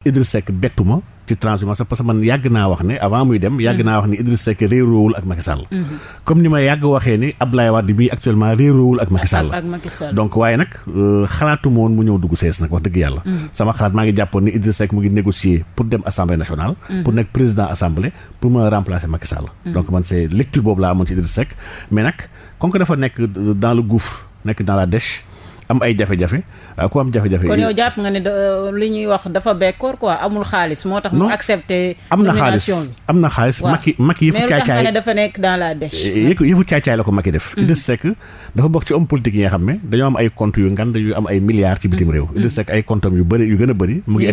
Idriss Seck bettuma ci transhumance parce que man yàgg naa wax ne avant muy dem yàgg naa wax ni Idriss Seck réeroowul ak Macky Sall comme ni ma yàgg waxee ni Abdoulaye Wade bi actuellement réeroowul ak Macky Sall donc waaye nag xalaatuma woon mu ñëw dugg sees nag wax dëgg yàlla sama xalaat maa ngi jàppoon ni Idriss Seck mu ngi négocier pour dem assemblée nationale pour nekk président assemblée pour mën a remplacer Macky Sall donc man c'est lecture boobu laa amoon ci Idriss Seck mais nag comme que dafa nekk dans le gouffre nekk dans la dèche am ay jafe-jafe ku am jafe-jafe. kon yow jàpp nga ne li ñuy wax dafa bekkoor quoi amul xaalis moo tax mu accepté nomination bi am na xaalis Macky yëfu caacaay mais dafa nekk dans la dèche. yëfu caacaay la ko Macky def. Idriss Seck dafa bokk ci homme politique yi nga xam ne dañoo am ay comptes yu ngand yu am ay milliards ci bitim réew. Idriss Seck ay comptes yu bëri yu gën a bëri. mu ngi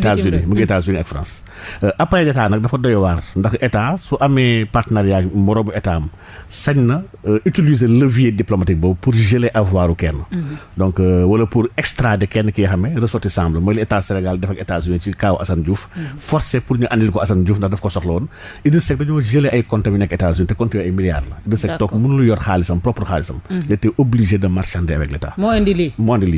États-Unis ak France. appareil d'état nag dafa doy waar ndax état su amee partenariat moroomu état am sañ na utiliser levier diplomatique boobu pour geler avoiru kenn. donc wala pour extrader kenn ki nga xam ne ressortissant la mooy li état Sénégal def ak États-Unis ci kaaw Assane Diouf forcé pour ñu andil ko Assane Diouf ndax daf ko soxla woon Idriss Seck dañoo gelé ay comptes yu nekk États-Unis te comptes yooyu ay milliards la Idriss Seck toog mënul yor xaalisam propre xaalisam il était obligé de marchander avec l'État moo indi lii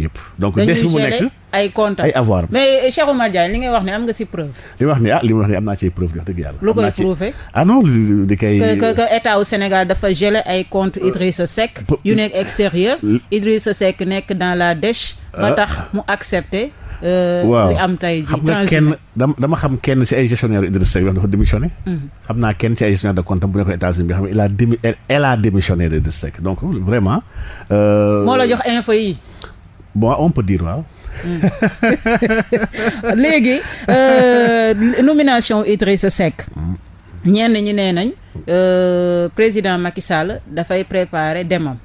yëpp donc des bi mu nekk ay comptes ay avoir mais Cheikh Oumar Diagne li ngay wax ne am nga ci preuve li wax ni am naa ci preuve wax dëgg yàlla lu koy prouver non di kay que état au Sénégal dafa gelé ay comptes Idrissa Seck yu nekk extérieur Idrissa Seck nekk dans la dèche ba tax mu accepté li am tey ji xam nga kenn dama xam kenn ci ay gestionnaire Idriss Seck dafa démissionné xam naa kenn ci ay gestionnaire de compte bu nekkoon États-Unis bi xam ne elle a démissionné de Idriss Seck donc vraiment moo la jox info yi bon on peut dire waaw léegi nomination Idrissa Seck ñenn ñi nee nañ président Macky Sall dafay préparer demam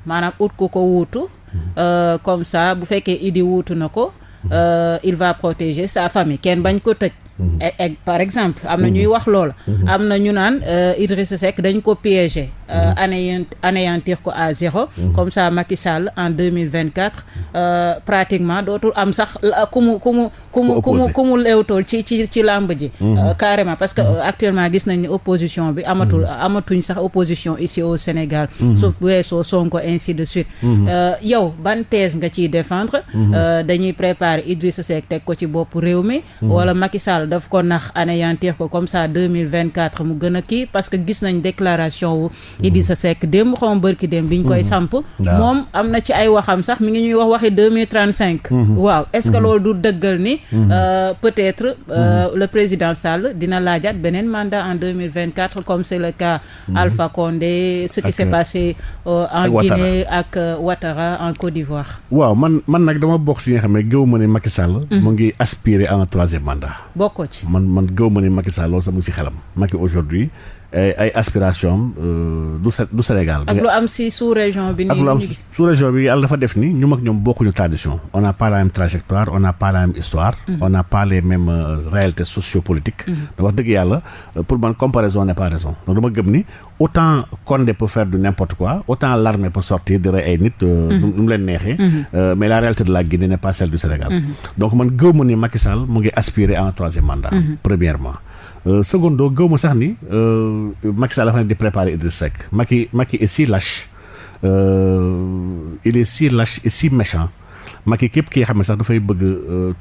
maanaam ut ko wuutu comme ça bu fekkee Idi wuutu na ko il va protéger sa famille kenn bañ ko tëj par exemple am na ñuy wax loolu am na ñu naan Idrissa Seck dañ ko piéger anéantir ko à zéro comme ça Macky Sall en 2024 pratiquement dootul am sax ku mu leewtool ci làmb ji carrément parce que actuellement gis nañ ni opposition bi amatuñ sax opposition ici au Sénégal su weesoo Sonko ainsi de suite yow ban thèse nga ciy défendre dañuy préparer Idrissa Seck teg ko ci bopp réew mi wala Macky Sall daf ko nax anéantir ko comme ça 2024 mu gën a kii parce que gis nañ déclaration wu Idrissa Seck démb xaw ma bërki démb bi ñu koy samp moom am na ci ay waxam sax mi ngi ñuy waxi 2035 waaw est-ce que loolu du dëggal ni peut-être le président Sall dina laajaat beneen mandat en 2024 comme c'est le cas Alpha Condé ce qui s'est passé en Guinée ak Ouattara en Côte d'Ivoire waaw man nag dama bokk si nga xam ne gëw ma ne Macky Sall mu ngi aspirer à un troisième mandat bokkoo ci man gëw ma ne Macky Sall loolu sax mu ngi si xelam Macky aujourd'hui ay aspiration du Sénégal ak lu am si sous-région bi nii sous-région bi yàlla dafa def ni ñu mag ñoom bokkuñu tradition on n'a pas la même trajectoire on n'a pas la même histoire on n'a pas les mêmes réalités sociopolitiques donc wax dëgg yàlla pour man comparaison n'est pas raison donc dama gëm ni autant Condé peut faire du n'importe quoi autant l'armée peut sortir di rey ay nit nu mu leen neexee mais la réalité de la Guinée n'est pas celle du Sénégal donc man gëw ma ni Macky Sall mu ngi aspirer à un troisième mandat premièrement secondo gëw ma sax ni Macky Sall dafa ne di préparer Idriss Seck Macky est si lâche il est si lâche et si méchant Macky képp ki nga xam ne sax dafay bëgg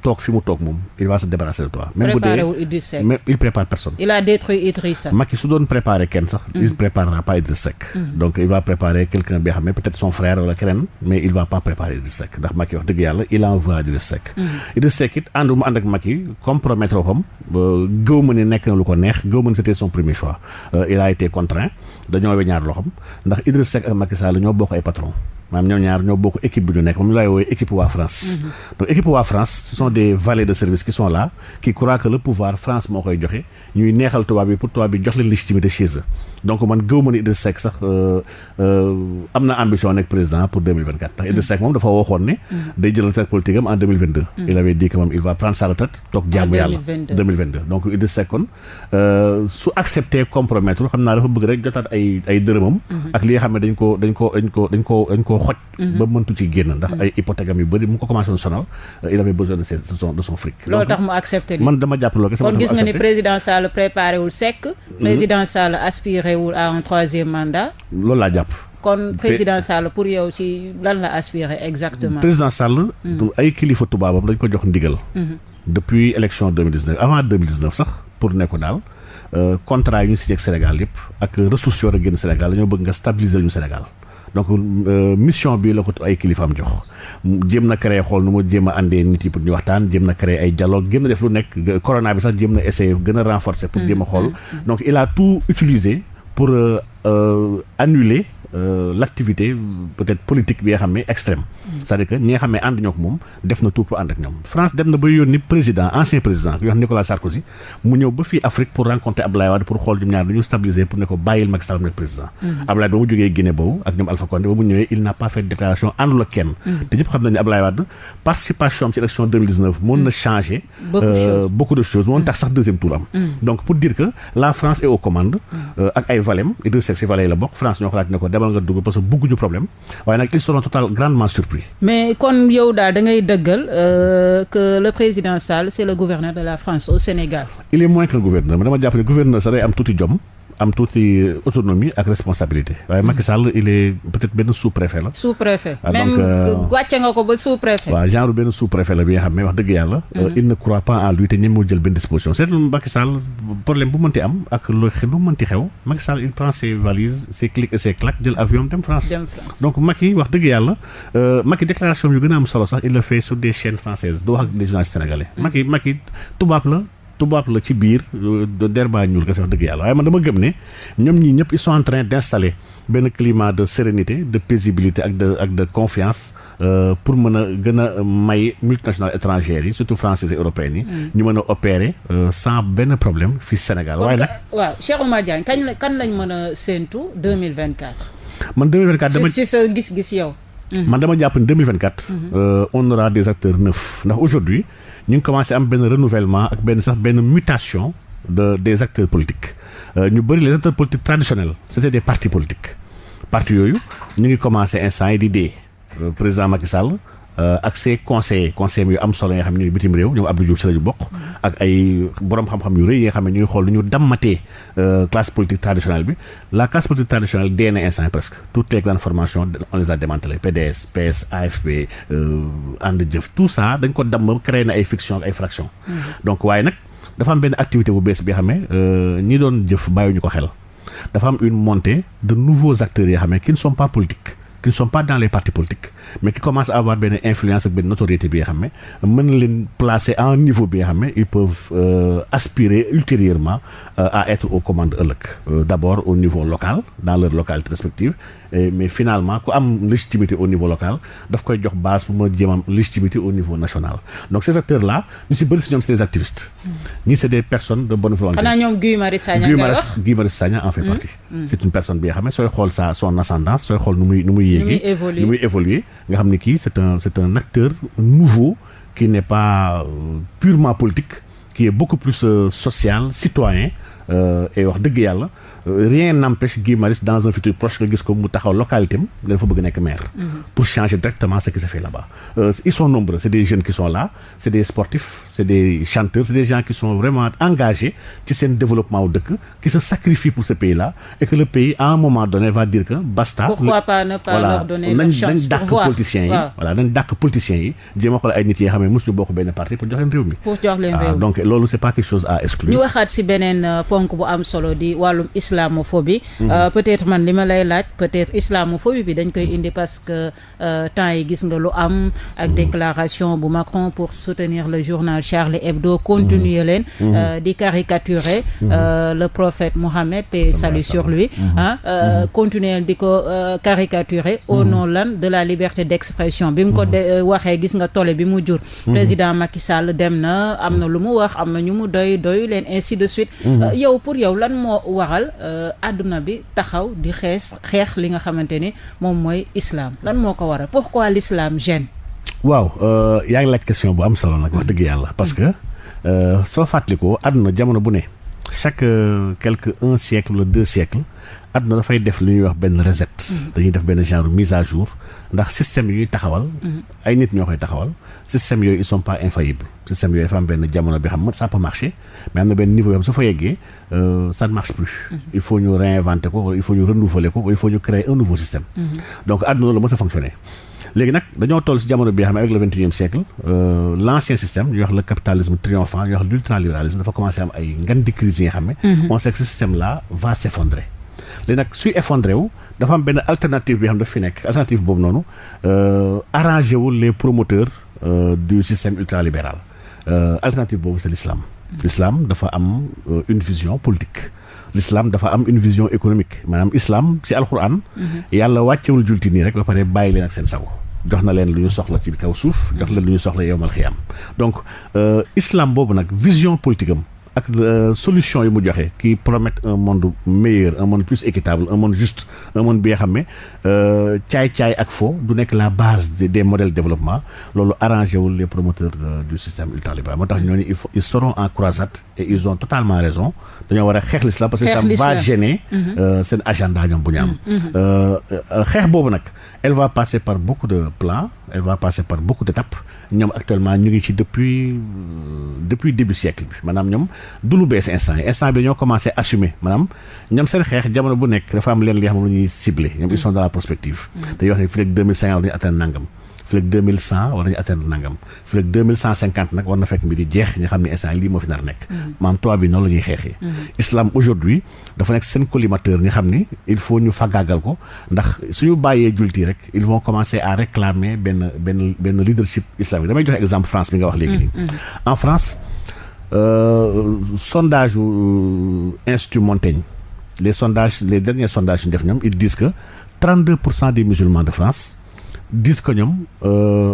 toog fi mu toog moom il va se débarrasser de toi. même bu dee mais il prépare personne. il a détruit Idrissa. Macky su doon préparer kenn sax. il préparera pas Idriss Seck. donc il va préparer quelqu'un bi nga xam ne peut-être son frère wala keneen mais il va pas préparer Idriss Seck ndax Macky wax dëgg yàlla il en veut à Idriss Seck. Idriss Seck it ànd mu ànd ak Macky compromettre boppam gëw ma ne nekk na lu ko neex gëw ma ne c'était son premier choix il a été contraint dañoo weñaar loxam ndax Idriss Seck ak Macky Sall ñoo bokk ay patron maanaam ñoom ñaar ñoo bokk équipe bi ñu nekk moom ñu laay woowee équipe waa France. donc équipe waa France ce sont des valets de service qui sont là qui croient que le pouvoir France moo koy joxe ñuy neexal tubaab bi pour tubaab bi jox leen légitimité chez eux donc man gëw ma ne Idriss Seck sax am na ambition nekk président pour 2024 ndax Idriss Seck moom dafa waxoon ne day jël retraite politique am en 2022. il avait dit que moom il va prendre sa retraite toog jaamu yàlla 2022 donc Idriss Seck kon su accepté compromettre xam naa dafa bëgg rek jotaat ay dërëmam ak li nga xam ne dañ ko xoj ba mëntu ci génn ndax ay hypothèque am yu bëri mu ko commencé woon sonal il avait besoin de son fric. loolu tax mu accepté lii man dama jàpp loolu kon gis nga ni président Sall préparé wul Seck. président Sall aspiré wul à un troisième mandat. loolu laa jàpp. kon président Sall pour yow ci lan la aspiré exactement. président Sall. ay kilifa tubaabam dañ ko jox ndigal. depuis élection 2019 avant 2019 sax pour ne ko daal contrat yi ñu signé ak Sénégal yëpp ak ressources yoo génn Sénégal dañoo bëgg nga stabiliser ñu Sénégal donc mission bi la ko ay kilifaam jox jéem na créer xool nu mu jéem a àndee nit yi pour ñu waxtaan jéem na créer ay dialogue jéem na def lu nekk corona bi sax jéem na essayer gën a renforcer pour jéem a xool donc il a tout utilisé pour annuler l'activité peut-être politique bi nga xam ne extrême c'est-à-dire que ñi nga xam ne ànd ñoo ko moom def na tout pour ànd ak ñoom France dem na ba yónni ancien président yoo xam Nicolas Sarkozy mu ñëw ba fii Afrique pour rencontrer Abdoulaye Wade pour xool ñoom ñaar dañu stabiliser pour ne ko bàyyil Macky Sall nekk président Abdoulaye ba mu jógee Guinée boobu ak ñoom Alpha Condé ba mu ñëwee il n'a pas fait de déclaration àndul ak kenn te ñëpp xam nañu Abdoulaye Wade participation am ci élection 2019 mën na changer beaucoup de choses moon tax sax deuxième tour am donc pour dire que la France est aux commandes ak ay valem Idrissa Seck si valets la bokk France ñoo xalaat ne ko demal nga dugg parce que bëgguñu problème waaye nag ils seront totalement grandement surpris. Mais kon yow daal da ngay dëggal que le président Sall c'est le gouverneur de la France au Sénégal. Il est moins que le gouverneur mais dama jàpp ne gouverneur sax day am tuuti jom am tuuti autonomie ak responsabilité waaye Macky Sall il est peut-être benn sous-préfet la. sous-préfet même wàcce nga ko ba sous-préfet. waaw genre benn sous-préfet la bi nga xam ne wax dëgg yàlla. il ne croit pas en lui te ñemewul jël benn disposition c'est Macky Sall problème bu mënti am ak lu mënti xew Macky Sall il prend ses valises ses clics et ses claques jël avion dem France. donc Macky wax dëgg yàlla Macky déclaration yu gën a am solo sax il le fait sur des chaînes françaises doo wax ak des journalistes sénégalais. Macky tubaab la ci biir der baa ñuul kese wax dëgg yàlla waaye man dama gëm ne ñoom ñii ñëpp ils sont en train d'installer benn climat de sérénité de paisibilité ak de confiance pour mën a gën a may multinationales étrangères yi surtout françaises et européennes yi ñu mën a opérer sans benn problème fii Sénégal waaye nag waaw Cheikh Oumar Diagne kan lañ mën a séentu 2024 man 2024 dama ci sa gis-gis yow man dama jàpp ne 2024 on aura des acteurs neufs ndax aujourd'hui ñu ngi commencé am benn renouvellement ak benn mutation des acteurs politiques ñu bëri les acteurs politiques traditionnels c'était des partis politiques partis yooyu ñu ngi commencé instant yi di dee président Macky Sall ak ses conseillers yu am solo nga xam ne ñu ngi bitim réew ñoom Abdou Diouf ci la ñu bokk ak ay borom xam-xam yu rëy yi nga xam ne ñu ngi xool lu ñu dammatee classe politique traditionnelle bi la classe politique traditionnelle dee na instant presque toutes les grandes formations on les a démantelées PDS PS AFP ànd jëf tout ça dañ ko damm créé na ay fiction ak ay fraction donc waaye nag dafa am benn activité bu bees bi nga xam ne ñi doon jëf bàyyiwuñu ko xel dafa am une montée de nouveaux acteurs yoo xam ne qui ne sont pas politiques qui ne sont pas dans les partis politiques mais qui commencent à avoir benn influence ak benn notoriété bi nga xam ne mën na leen placer à un niveau bi nga xam ne ils peuvent aspirer ultérieurement à être aux commandes ëllëg d'abord au niveau local dans leur localité respective mais finalement ku am légitimité au niveau local daf koy jox base pour mën a jéem am légitimité au niveau national donc ces acteurs là ñu si bëri si ñoom c'est des activistes ñii c'est des personnes de bonne volonté. xanaa ñoom Guy Marius Sagna en fait partie. C'est une personne bi nga xam ne sooy xool son ascendance sooy xool nu muy yéegi nu muy évoluer nga xam ne kii c'est un acteur nouveau qui n'est pas purement politique qui est beaucoup plus social citoyen et wax dëgg yàlla rien n'empêche Guy Marius dans un futur proche nga gis ko mu taxaw localité am nga dafa bëgg nekk maire pour changer directement ce qui se fait là-bas ils sont nombreux c'est des jeunes qui sont là c'est des sportifs c'est des chanteurs c'est des gens qui sont vraiment engagés ci seen développement wu dëkk qui se sacrifient pour ce pays-là et que le pays à un moment donné va dire que basta pourquoi pas ne pas leur donner leur chance nañ dàq politiciens yi voilà nañ dàq politiciens yi jéem a xool ay nit yi nga xam ne mosuñu bokk benn parti pour jox leen réew mi donc loolu c'est pas quelque chose à exclure. ñu waxaat si beneen ponk bu am solo di wàllum islamophobie peut-être man li ma lay laaj peut-être islamophobie bi dañ koy indi parce que temps yi gis nga lu am ak déclaration bu Macron pour soutenir le journal Charlie Hebdo continuer leen di caricaturer le prophète Mohammed paix salut sur lui continuer di ko caricaturer au nom lan de la liberté d'expression bi mu ko waxee gis nga tolle bi mu jur président Macky Sall dem na am na lu mu wax am na ñu mu doyu leen ainsi de suite yow pour yow lan moo waral àdduna bi taxaw di xeex li nga xamante ni moom mooy islam lan moo ko waral pourquoi l'islam gêne. waaw yaa ngi laaj question bu am solo nag wax dëgg yàlla parce que soo fàttalikoo àdduna jamono bu ne chaque un siècle wala 2 siècles àdduna dafay def lu ñuy wax benn reset dañuy def benn genre mise à jour ndax système yi ñuy taxawal ay nit ñoo koy taxawal système yooyu ils sont pas infaillibles système yooyu dafa am benn jamono bi xam ça peut marcher mais am na benn niveau yoo xam su fa yeggee ça ne marche plus il faut ñu réinventer ko il faut ñu renouveler ko il faut ñu créer un nouveau système donc àdduna la mës a fonctionner léegi nag dañoo toll ci jamono bi nga xam ne avec le 21e siècle l'ancien système ñuy wax le capitalisme triomphant ñuy wax l'ultralibéralisme dafa commencé am ay ngan di crise yi nga xam ne on sait que ce système là va s'effondrer léegi nag suy effondré wu dafa am benn alternative bi xam ne daf fi nekk alternative boobu noonu arrangé wul les promoteurs du système ultralibéral alternative boobu c'est l'islam. L'islam dafa am une vision politique. L'islam dafa am une vision économique maanaam islam ci alxuraan. yàlla wàccewul julti nii rek ba pare bàyyi leen ak seen sago. jox na leen lu ñu soxla ci kaw suuf. jox leen lu ñu soxla yowmal xiyaam. donc islam boobu nag vision politique am ak solution yi mu joxe qui promettent un monde meilleur un monde plus équitable un monde juste un monde bi nga xam ne caay-caay ak fo du nekk la base des modèles de développement loolu arrangé wul les promoteurs du système ultralibéral moo tax ñooñu ils seront en croisade et ils ont totalement raison dañoo war a xeex l'islam parce que ça va gêner seen agenda ñoom bu ñu am xeex boobu nag elle va passer par beaucoup de plans elle va passer par beaucoup d'étapes ñoom actuellement ñu ngi ci depuis début siècle bi maanaam ñoom du lu bees instant bi ñoo commencé assumer maanaam ñoom seen xeex jamono bu nekk dafa am leen li xam ne lu ñuy ciblé ñoom ils sont dans la prospective dañuy wax ne fii ak 2050 war nañu atteindre nangam fii ak 2100 war nañu atteindre nangam fii ak 2150 nag war na fekk mbir yi jeex ñu xam ne instant lii moo fi nar nekk maanaam tubaab bi noonu la ñuy xeexee islam aujourd'hui dafa nekk seen collimateur ñu xam ni il faut ñu faggaagal ko ndax suñu bàyyee julti rek ils vont commencer à réclamer benn leadership islamique damay joxe exemple France bi nga wax léegi nii en France sondage Institut Montaigne les derniers sondages ñu def ñoom ils disent que 32% des musulmans de France disent que ñoom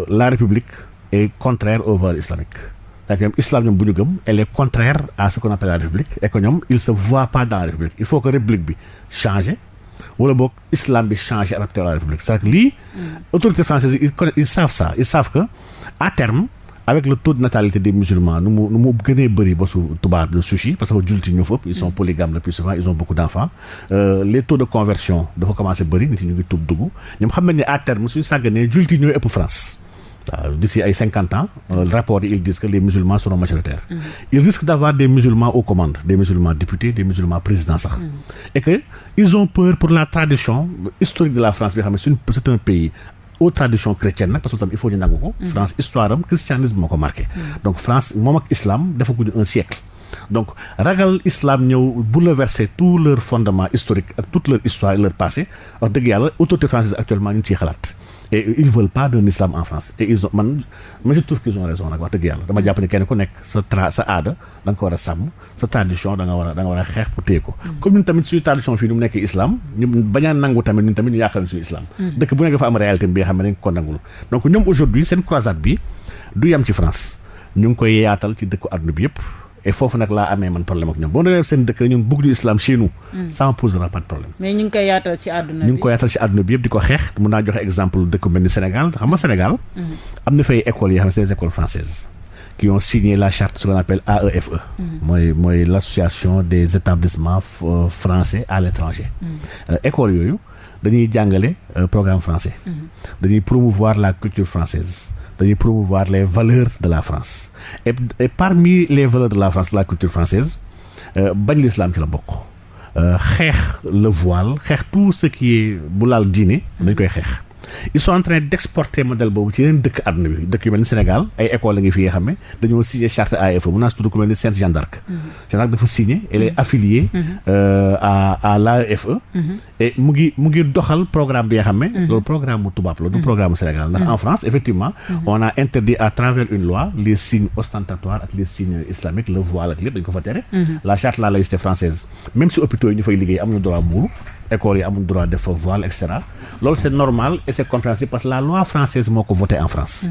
la République est contraire aux valeurs islamiques c'est-à-dire que islam ñoom bu ñu gëm elle est contraire à ce qu'on appelle la République et que ñoom ils se voient pas dans la République il faut que République bi changer wala boog islam bi changer adapté à la République c'est-à-dire que lii autorités françaises ils savent ça ils savent que à terme avec le taux de natalité des musulmans nu mu gënee bëri ba su tubaab de sushi parce que jullit ñoo fa ëpp ils sont polygames le plus souvent ils ont beaucoup d'enfants les taux de conversion dafa commencé bëri nit ñi ñu ngi tuub dugg ñoom xam nañ ne à terme suñu sàgganee jullit yi ñooy ëpp France waaw d'ici ay 50 ans rapport yi ils disent que les musulmans seront majoritaires ils risquent d'avoir des musulmans aux commandes des musulmans députés des musulmans présidents sax et que ils ont peur pour la tradition historique de la France bi xam ne c'est un pays aux traditions chrétiennes nag parce que tam il faut ñu nangu ko France histoire am christianisme moo ko marqué donc France moom ak islam defaguñu un siècle donc ragal islam ñëw bouleverser tout leur fondement historique ak toute leur histoire et leur passé wax dëgg yàlla autorités françaises actuellement ñu ngi ciy xalaat et ils veulent pas d'un islam en France et ils ont man je trouve qu'ils ont raison nag wax dëgg yàlla dama jàpp ne kenn ku nekk sa aada da nga ko war a sàmm sa tradition da nga war a xeex pour téye ko comme ñun tamit suñu tradition fii nu mu nekkee islam ñu bañ a nangu tamit ñun tamit ñu yaakaar suñu islam dëkk bu nekk dafa am réalité bi nga xam ne dañ ko nangul donc ñoom aujourd'hui seen croisade bi du yem ci France ñu ngi koy yaatal ci dëkku àdduna bi yëpp et foofu nag laa amee man problème ak ñoom boo demee seen dëkk ñun bëgg ñu islam chez nous ça ne posera pas de problème mais ñu ngi koy yaatal ci àdduna bi ñu ngi koy yaatal ci àdduna bi yëpp di ko xeex mun naa joxe exemple dëkk mel ni Sénégal xam nga Sénégal am na fay écoles yi xam ne c'est des écoles françaises qui ont signé la charte ce qu'on appelle AEFE mooy l'association des établissements français à l'étranger écoles yooyu dañuy jàngale programme français dañuy promouvoir la culture française dañuy promouvoir les valeurs de la France et parmi les valeurs de la France de la culture française bañ l'islam ci la bokk xeex le voile xeex tout ce qui est bu laal diine dañ koy xeex ils sont en train d'exporter modèle boobu ci yeneen dëkk àdduna bi dëkk yu mel ni Sénégal ay école la ngi fi nga xam ne dañoo signé charte AEFE mun naa si tudd ku mel ni Sainte Jeanne d'Arc Jeanne d'Arc dafa signé elle est affiliée à l'AEFE et mu ngi doxal programme bi nga xam ne loolu programme mu tubaab la du programme mu Sénégal ndax en France effectivement on a interdit à travers une loi les signes ostentatoires ak les signes islamiques le voile ak lépp dañ ko fa tere la charte de la laïcité française même si hôpitaux yi ñu fay liggéey amuñu droit muuru écoles yi amul droit def fa voile et cetera loolu c'est normal et c'est compréhensible parce que la loi française moo ko voté en France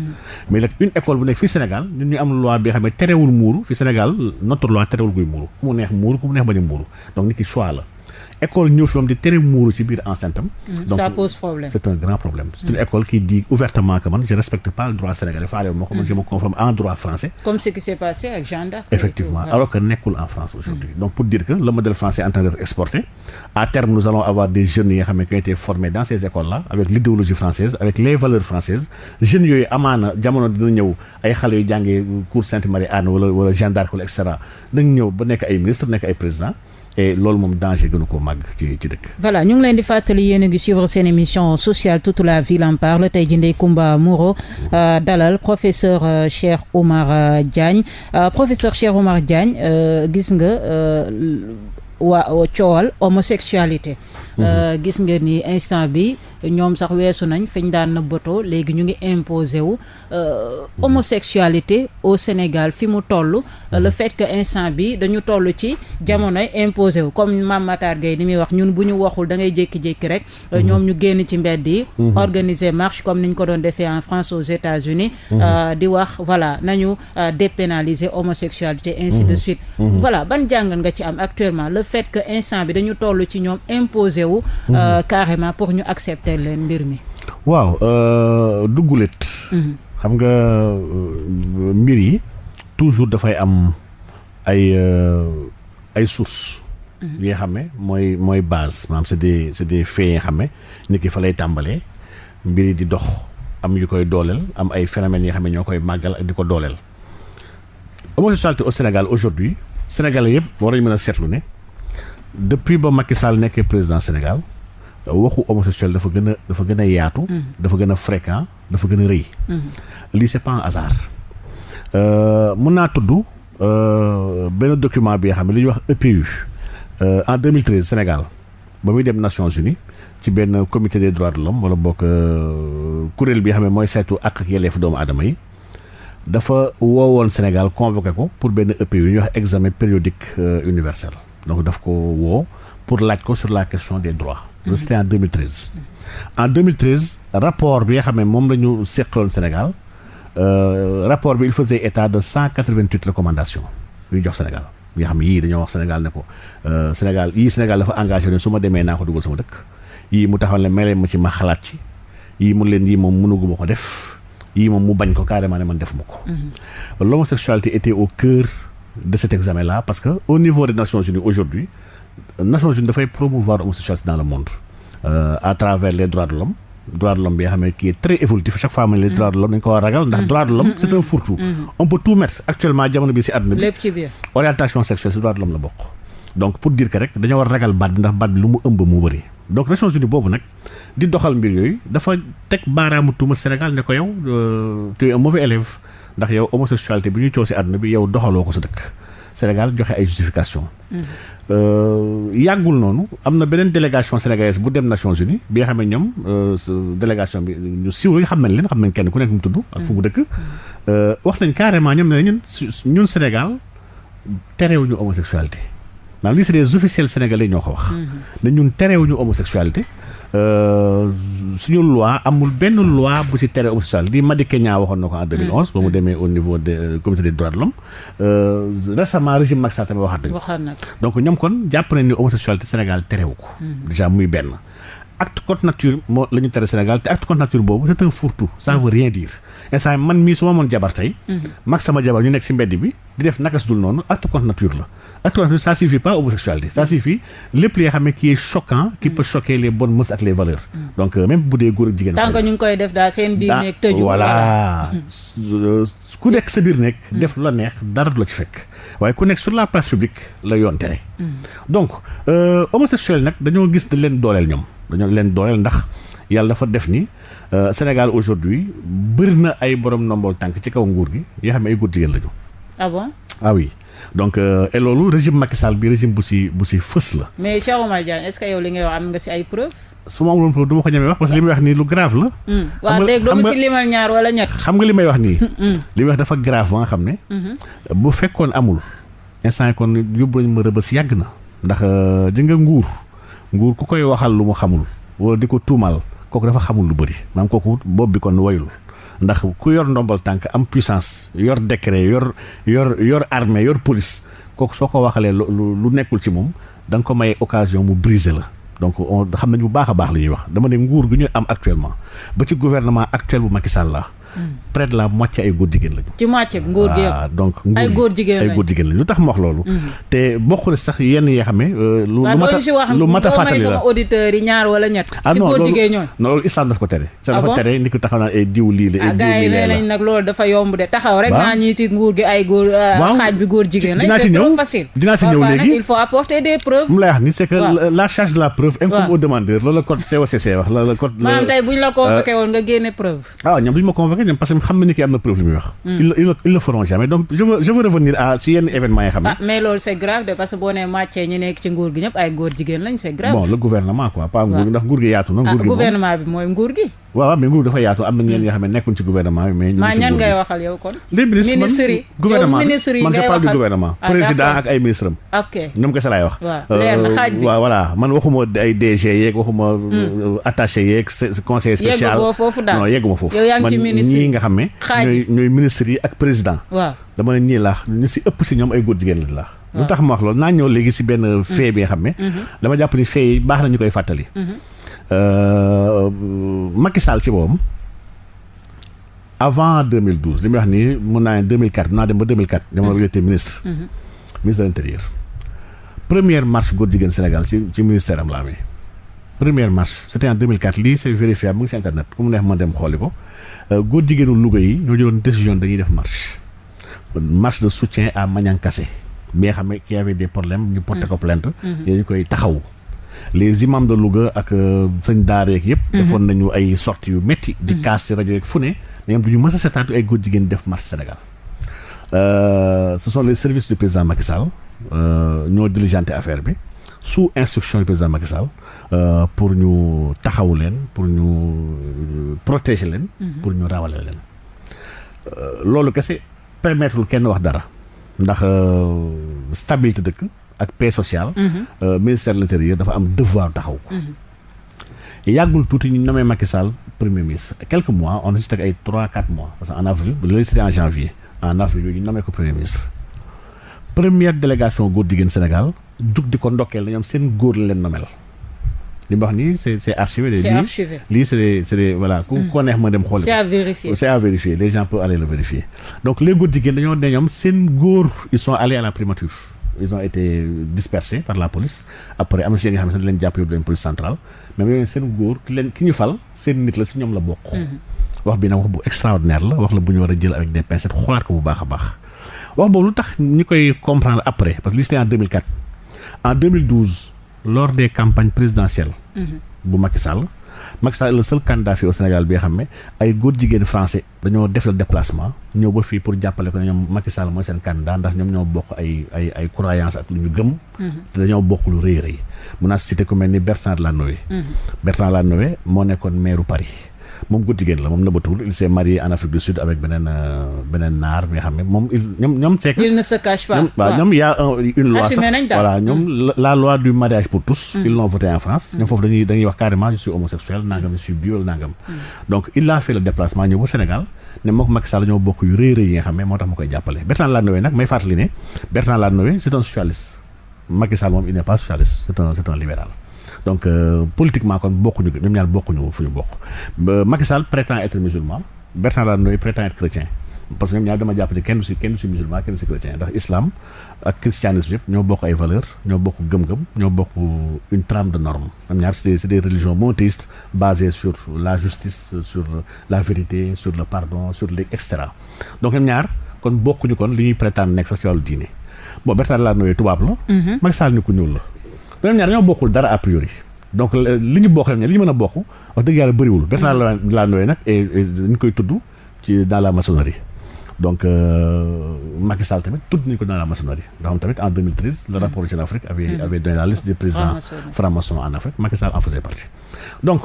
mais nag une école bu nekk fii Sénégal ñun ñu am loi bi xam ne terewul muuru fii Sénégal notre loi terewul guy muuru ku mu neex muuru ku mu neex bañ a muuru donc nit ki choix la école ñëw fi moom di tere muuru ci biir enceinte am donc ça pose problème c'est un grand problème c'est une école qui dit ouvertement que man je respecte pas le droit sénégalais faale moo ko man je me conforme en droit français comme ce qui s'est passé avec Jeanne d'Arc effectivement alors que nekkul en France aujourd'hui donc pour dire que le modèle français est en train d'être exporté à terme nous allons avoir des jeunes yi nga xam ne qui ont été formés dans ces écoles là avec l'idéologie française avec les valeurs françaises jeunes yooyu amaana jamono dina ñëw ay xale yu jàngee cours Sainte Marie Anne wala Jeanne d'Arc wala et cetera dañ ñëw ba nekk ay ministre nekk ay président et loolu moom danger gënu ko màgg ci dëkk. voilà ñu ngi leen di fàttali yéen a ngi suivre seen émission sociale toute la ville en parle tey jii Ndeye Comba Moreau dalal professeur Cheikh Oumar Diagne professeur Cheikh Oumar Diagne gis nga coowal homosexualité. Gis nga ni instant bi ñoom sax weesu nañ fañ daan na bëtoo léegi ñu ngi imposé wu homosexualité au Sénégal fi mu toll le fait que instant bi dañu toll ci jamonoy imposé wu comme Mame Matar Gueye ni muy wax ñun bu ñu waxul da ngay jékki-jékki rek ñoom ñu génn ci mbedd yi organiser marche comme niñ ko doon defee en France aux États-Unis di wax voilà nañu dépénaliser homosexualité ainsi de suite voilà ban jàngal nga ci am actuellement le fait que instant bi dañu toll ci ñoom imposé wu carrément pour ñu accepter leen mbir mi. waaw duggulet xam nga mbir yi toujours dafay am ay sources yi nga xam ne mooy base maanaam c'est des faits yi nga xam ne nit ki fa lay tàmbalee mbir yi di dox am yu koy dooleel am ay phénomènes yi nga xam ne ñoo koy màggal ak di ko dooleel. Homosexualité au Sénégal aujourd'hui Sénégalais yëpp war nañu mën a seetlu ne depuis ba Macky Sall nekkee président Sénégal waxu homosexuel dafa gën a yaatu. dafa gën a fréquent dafa gën a rëy. lii c'est pas un hasard. mun naa tudd benn document bi nga xam ne li ñuy wax EPU en 2013 Sénégal ba muy dem Nations Unies ci benn comité des droits de l'homme wala bokk kuréel bi nga xam ne mooy saytu ak yelleef doomu aadama yi dafa woowoon Sénégal convoqué ko pour benn EPU ñuy wax examen périodique universel. donc daf ko woo pour laaj ko sur la question des droits. loolu c'était en 2013. en 2013 rapport bi nga xam ne moom la ñu seqaloon Sénégal rapport bi il faisait état de 188 recommandations yu jox Sénégal yi nga xam ne yii dañoo wax Sénégal ne ko Sénégal dafa engagé ne su ma demee naa ko dugal sama dëkk yii mu taxawal ne may leen ma ci ma xalaat ci yii mun leen yii moom mënuguma ko def yii moom mu bañ ko carrément ne man defuma ko. L'homosexualité était au cœur de cet examen-là parce que au niveau des Nations Unies aujourd'hui Nations Unies dafay promouvoir l'homosexualité dans le monde à travers les droits de l'homme bi nga xam ne qui est très évolutif chaque fois les droits de l'homme dañ ko war a ragal ndax droits de l'homme c'est un fourre-tout on peut tout mettre actuellement jamono bi ci àdduna bi lépp ci biir orientation sexuelle ci droits de l'homme la bokk donc pour dire que rek dañoo war a ragal baat bi ndax baat bi lu mu ëmb mu bëri donc Nations Unies boobu nag di doxal mbir yooyu dafa teg baaraamu tuuma Sénégal ne ko yow tu es un mauvais élève ndax yow homosexualité bi ñuy coow ci àdduna bi yow doxaloo ko sa dëkk Sénégal joxe ay justification yàggul noonu am na beneen délégation sénégalaise bu dem Nations Unies bi nga xam ne ñoom délégation bi ñu siiw xam nañ kenn ku nekk mu tudd ak fu mu dëkk wax nañ carrément ñoom ne ñun Sénégal terewuñu homosexualité maanaam lii c'est des officiels sénégalais ñoo ko wax ne ñun terewuñu homosexualité suñu loi amul benn loi bu ci tere homosexualité di Madické Niang waxoon na ko en 2011 ba mu demee au niveau des comité des droits de l'homme récemment régime Macky Sall tamit waxaat nañ ko donc ñoom kon jàpp nañ ni homosexualité Sénégal terewu ko déjà muy benn acte contre nature moo la ñu tere Sénégal te acte contre nature boobu c'est un fourre-tout ça veut rien dire instant man mii su ma moon jabar tey mag sama jabar ñu nekk ci mbedd bi di def naka su dul noonu acte contre nature la acte contre nature ça signifie pas homosexualité ça signifie lépp li nga xam ne qui est choquant qui peut choquer les bonnes mœurs ak les valeurs donc même bu dee góor ak jigéen tant que ñu ngi koy def daal seen biir nekk tëju voilà ku nekk sa biir nekk def lu la neex dara du la ci fekk waaye ku nekk sur la place publique la yoon tere donc homosexuel nag dañoo gis da leen dooleel ñoom dañoo leen dooleel ndax yàlla dafa def ni Sénégal aujourd'hui bëri na ay borom ndombool tànk ci kaw nguur gi yoo xam ne ay góor jigéen lañu. Ah bon? Ah oui donc et loolu régime Macky Sall bi régime bu si fës la. mais Cheikh Oumar Diagne est-ce que yow li ngay wax am nga si ay preuves. su ma amuloon preuve du ma ko ñemee wax parce que li may wax nii lu grave la. waaw dégg nga si limal ñaar wala ñett. xam nga li may wax nii. li may wax dafa grave ba nga xam ne. bu fekkoon amul instant kon yóbbu nañu ma rëbës yàgg na. ndax ji nga nguur ku koy waxal lu mu xamul wala di ko tuumal kooku dafa xamul lu bëri maanaam kooku bopp bi kon wayul ndax ku yor ndombal tànk am puissance yor décret yor armée yor police kooku soo ko waxalee lu nekkul ci moom da nga ko may occasion mu briser la donc xam nañu bu baax a baax li ñuy wax dama ne nguur gi ñu am actuellement ba ci gouvernement actuel bu Macky Sall la près de la moitié ay góor jigéen lañu. ci moitié bi nguur gi yëpp. donc ay góor jigéen lañu lu tax ma wax loolu. te bokkul sax yenn yoo xam ne. lu mat a fàttali la sama auditeurs yi ñaar wala ñett. ci góor jigéen ñooñu. non loolu islam daf ko tere. dafa tere ni ko taxaw naan ay diw lii la. gars yi nee nañ nag loolu dafa yomb de taxaw rek. naa ñii ci nguur gi ay góor. xaaj bi góor jigéen lañ. c'est trop facile. dinaa si ñëw léegi il faut apporter des preuves. mu lay wax ni c'est que la charge de la preuve incombe au demandeur loolu la code COCC wax la code. maanaam tey bu ñu la convoqué woon nga génne preuve. ñoom du ñu ma convoqué ñoom parce que xam na ni ki am na preuve li muy wax. ils le feront jamais donc je veux revenir à si yenn événements yi xam ne. mais loolu c'est grave de parce que boo nee màccee ñu nekk ci nguur gi ñëpp ay góor jigéen lañ c'est grave. bon le gouvernement quoi pas nguur gi ndax nguur gi yaatu na. nguur gi gouvernement bi mooy nguur gi. waaw mais nguur dafa yaatu am na ñeen yoo xam ne nekkuñ ci gouvernement bi mais ñu ñan ngay waxal yow kon. les ministres yi gouvernement ministres yi man je parle du gouvernement président ak ay ministres am. ok ñoom kese laay wax. waaw leer na xaaj bi waaw voilà man waxuma ay DG yeeg waxuma attaché yeeg conseiller spécial. yegguma foofu daal non yegguma foofu. yow yaa ngi ci ministres yi ñii nga xam ne. ñooy ministres yi ak président. waaw dama ne ñii laax ñu si ëpp si ñoom ay góor jigéen lañ laax. lu tax ma wax loolu naa ñëw léegi si benn fait bi nga xam ne. dama jàpp ni fait yi baax na ñu koy fàttali. Macky Sall ci boppam avant 2012 li muy wax nii mun naa ne 2004 naa dem ba 2004 dama été ministre de l'intérieur première marche góor jigéen Sénégal ci ministère am la amee première marche c'était en 2004 lii c'est vérifiable mu ngi si internet ku mu neex ma dem xooli ko góor jigéenu Louga yi ñoo jëloon décision dañuy def marche de soutien à Maniang Kassé bi nga xam ne qui avait des problèmes ñu porté ko plainte ñu koy taxawu les imams de Louga ak sëñ daara yeeg yëpp defoon nañu ay sorties yu métti di kaas ci rajo yeeg fu ne ñoom du ñu mës a seetaatu ay góor jigéen def marche Sénégal ce sont les services du président Macky Sall ñoo diligenté affaire bi sous instruction du président Macky Sall pour ñu taxawu leen pour ñu protéger leen pour ñu rawale leen loolu kese permettre kenn wax dara ndax stabilité dëkk ak paix sociale ministère de l'intérieur dafa am devoir taxaw ko yàggul tuuti ñu nommé Macky Sall premier ministre quelques mois on a ay 3-4 mois parce que en avril bu léegi c'était en janvier en avril yooyu ñu nommé ko premier ministre première délégation góor jigéen Sénégal jug di ko ndokkeel na ñoom seen góor la leen nommel li ma wax nii c'est archivé lii c'est des voilà ku ko neex ma dem xool c'est à vérifier les gens peuvent aller le vérifier donc les góor jigéen dañoo ne ñoom seen góor ils sont allés à la primature ils ont été dispersés par la police après am na si nga xam ne dañ leen jàpp yóbbu leen police centrale mais yooyu seen góor ki ñu fal seen nit la si ñoom la bokk wax bi nag wax bu extraordinaire la wax la bu ñu war a jël avec des pincettes xoolaat ko bu baax a baax wax boobu lu tax ñu koy comprendre après parce que lii c'était en 2004 en 2012 lors des campagnes présidentielles bu Macky Sall est le seul candidat fii au Sénégal bi nga xam ne ay góor jigéen français dañoo def le déplacement ñëw ba fii pour jàppale ko ne ñoom Macky Sall mooy seen candidat ndax ñoom ñoo bokk ay croyances ak lu ñu gëm te dañoo bokk lu rëy rëy mun naa cité ku mel ni Bertrand Delanoë moo nekkoon maire Paris moom góor jigéen la moom nëbbatul il s'est marié en Afrique du Sud avec beneen naar bi nga xam ne moom ñoom c'est que il ne se cache pas waaw ñoom y a une loi sax voilà ñoom la loi du mariage pour tous ils l'ont voté en France ñoom foofu dañuy wax carrément je suis homosexuel nangam je suis bi wala nangam donc il a fait le déplacement ñëw ba Sénégal ne moo ko Macky Sall ñoo bokk yu rëy rëy yi nga xam ne moo tax ma koy jàppale Bertrand Delanoë nag may fàttali ne Bertrand Delanoë c'est un socialiste Macky Sall moom il n'est pas socialiste c'est un libéral donc politiquement kon bokkuñu ñoom ñaar bokkuñu fu ñu bokk Macky Sall prétend être musulman Bertrand Delanoë prétend être chrétien parce que ñoom ñaar dama jàpp ne kenn du si musulman kenn du si chrétien ndax islam ak christianisme yëpp ñoo bokk ay valeurs ñoo bokk gëm-gëm ñoo bokk une trame de normes ñoom ñaar c'est des religions monothéistes basées sur la justice sur la vérité sur le pardon sur les et cetera donc ñoom ñaar kon bokkuñu kon li ñuy prétendre nekk sax ci wàllu diine bon Bertrand Delanoë tubaab la Macky Sall ni ku ñuul la ñoom ñaar ñoo bokkul dara a priori donc li ñu bokk li ñu mën a bokk wax dëgg yàlla bëriwul Bertrand Delanoë nag ñu koy tudd ci dans la maçonnerie donc Macky Sall tamit tudd nañu ko dans la maçonnerie ndax moom tamit en 2013 le rapport Jeune Afrique avait donné la liste des présidents francs-maçons en Afrique Macky Sall en faisait partie donc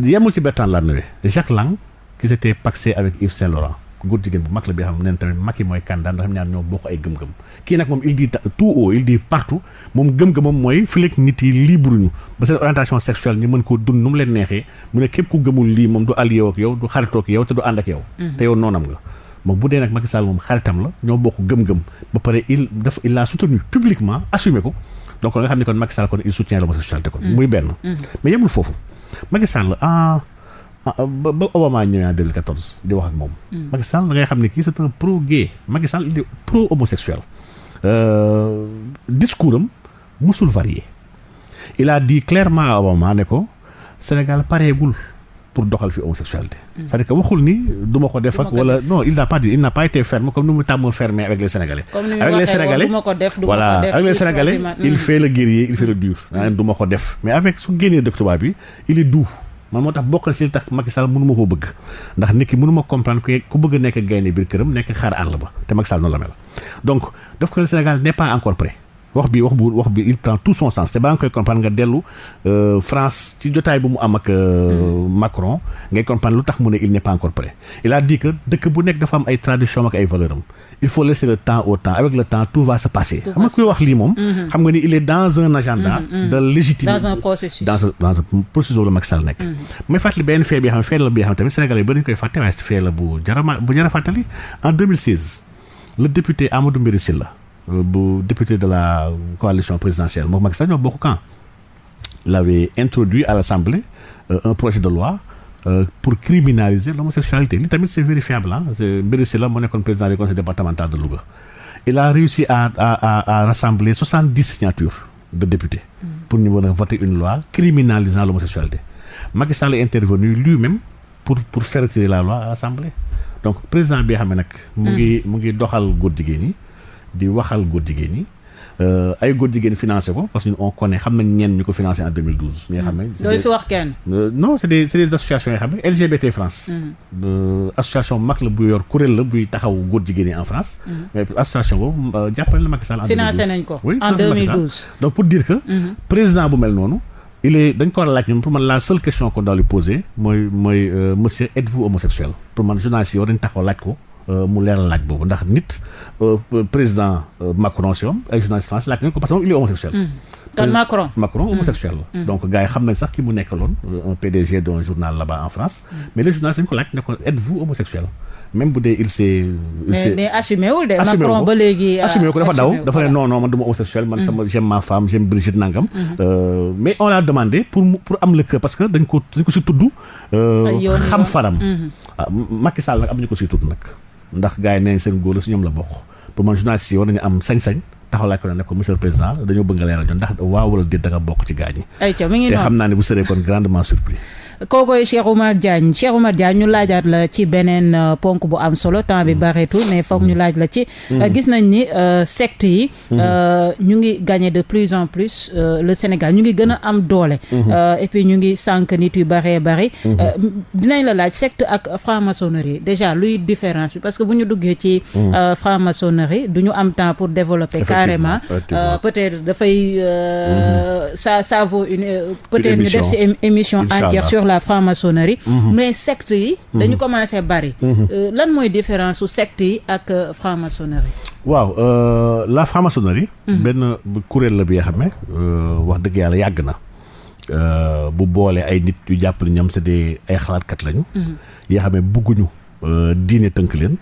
yemul ci Bertrand Delanoë Jacques Lang qui s'était pacsé avec Yves Saint-Laurent góor jigéen bu mag la bi xam ne tamit Macky mooy candidat ndax ñaar ñoo bokk ay gëm-gëm kii nag moom il dit tout haut il dit partout moom gëm-gëmam mooy fileeg nit yi libre ñu ba seen orientation sexuelle ñu mën koo dund nu mu leen neexee mu ne képp ku gëmul lii moom du allié ak yow du xaritoo ak yow te du ànd ak yow te yow noonam nga moom bu dee nag Macky Sall moom xaritam la ñoo bokk gëm-gëm ba pare il l'a soutenu publiquement assumé ko donc nga xam ne kon Macky Sall kon il soutient l'homosexualité kon muy benn mais yemul foofu Macky Sall ba Obama ñëwee en 2014 di wax ak moom. Macky Sall da ngay xam ne kii c'est un pro gay. Macky Sall il est pro homosexuel. Discours am musul varié. Il a dit clairement à Obama ne ko Sénégal pareegul pour doxal fi homosexualité. c'est-à-dire que waxul ni du ma ko def ak wala non il n'a pas été ferme comme ni mu tàmm fermé avec les Sénégalais. avec les Sénégalais voilà avec les Sénégalais il fait le guerrier il fait le dur. du ma ko def mais avec su génnee dëkk tubaab bi il est doux. man moo tax bokk na si li tax Macky Sall mënu ma koo bëgg ndax nit ki mënu ma comprendre ku bëgg a nekk gaynde biir këram nekk xaar àll ba te Macky Sall noonu la mel donc daf ko le Sénégal n'est pas encore prêt. wax bi il prend tout son sens te ba nga koy comprendre nga dellu France ci jotaay bu mu am ak Macron ngay comprendre lu tax mu ne il n'est pas encore prêt. Il a dit que dëkk bu nekk dafa am ay tradition ak ay valeurs am il faut laisser le temps au temps avec le temps tout va se passer. xam nga kuy wax lii moom. xam nga ni il est dans un agenda. de légitime dans un processus dans un processus la Macky Sall nekk. mais fàttali benn fee bi xam ne fee la bi xam tamit Sénégalais yi bëri ñu koy fàtte waaye fee la bu jar a fàttali en 2016 le député Amadou Mbiri Sylla bu député de la coalition présidentielle moom Macky Sall ñoo bokk camp il avait introduit à l'Assemblée un projet de loi pour criminaliser l'homosexualité li tamit c'est vérifiable c'est Mbiri Sylla moo nekkoon président du conseil départemental de Louga. Il a réussi à rassembler 70 signatures de députés pour ñu mën a voter une loi criminalisant l'homosexualité. Macky Sall est intervenu lui-même pour faire retirer la loi à l'Assemblée. Donc président bi xam ne nag mu ngi doxal góor jigéen ñi di waxal góor jigéen ñi ay góor jigéen financé ko parce que on connaît xam nañ ñenn ñu ko financé en 2012. ñi nga xam ne dooy si wax kenn. non c'est des associations yoo xam ne LGBT France. association mag la bu yor kuréel la buy taxaw góor jigéen ñi en France. mais association boobu jàppale na Macky Sall en 2012 financé nañ ko oui, en 2012. donc pour dire que. président bu mel noonu. dañ ko war a laaj ñoom pour man la seule question qu'on doit lui poser mooy monsieur êtes-vous homosexuel pour man journaliste yi war dañ taxaw laaj ko. mu leeral laaj boobu ndax nit président Macron si moom ay journaliste France laaj nañ ko parce que moom il est homosexuel. kon Macron homosexuel la. donc gars yi xam nañ sax ki mu nekkaloon un PDG d'un journal là-bas en France. mais les journalistes dañ ko laaj ne ko êtes-vous homosexuel même bu dee il s'est mais assumé wul de Macron ba léegi assumé ko dafa daw dafa ne non man du ma homosexuel man sama j'aime ma femme j'aime Brigitte nangam. mais on l'a demandé pour am le cœur parce que dañ ko si tudd. xam faram. Macky Sall nag am ñu ko si tudd nag. ndax gars yi neen seen góor la si ñoom la bokk pour man journaliste yi war nañu am sañ-sañ taxaw laaj ko ne ko monsieur le président dañoo bëgg nga leeral ndax waaw wala déet da nga bokk ci gars ñi. ayca mi ngi te xam naa ne bu seree kon grandement surpris. kookoy Cheikh Oumar Diagne ñu laajaat la ci beneen ponk bu am solo temps bi bareetul mais foog ñu laaj la ci. gis nañ ni secte yi. ñu ngi gagner de plus en plus le Sénégal ñu ngi gën a am doole. et puis ñu ngi sànq nit yu baree bari. dinañ la laaj secte ak franc-maçonnerie déjà luy différence bi parce que bu ñu duggee ci. franc-maçonnerie du ñu am temps pour développer carrément. peut-être dafay. ça vaut peut-être ñu def ci émission entière sur la franc-maçonnerie. mais secte yi dañu commencé bari. lan mooy différence su secte yi ak franc-maçonnerie. waaw la franc-maçonnerie. benn kuréel la bi nga xam ne wax dëgg yàlla yàgg na. bu boole ay nit yu jàpp ne ñoom c'est ay xalaatkat lañu. yoo xam ne bëgguñu diine tënk leen.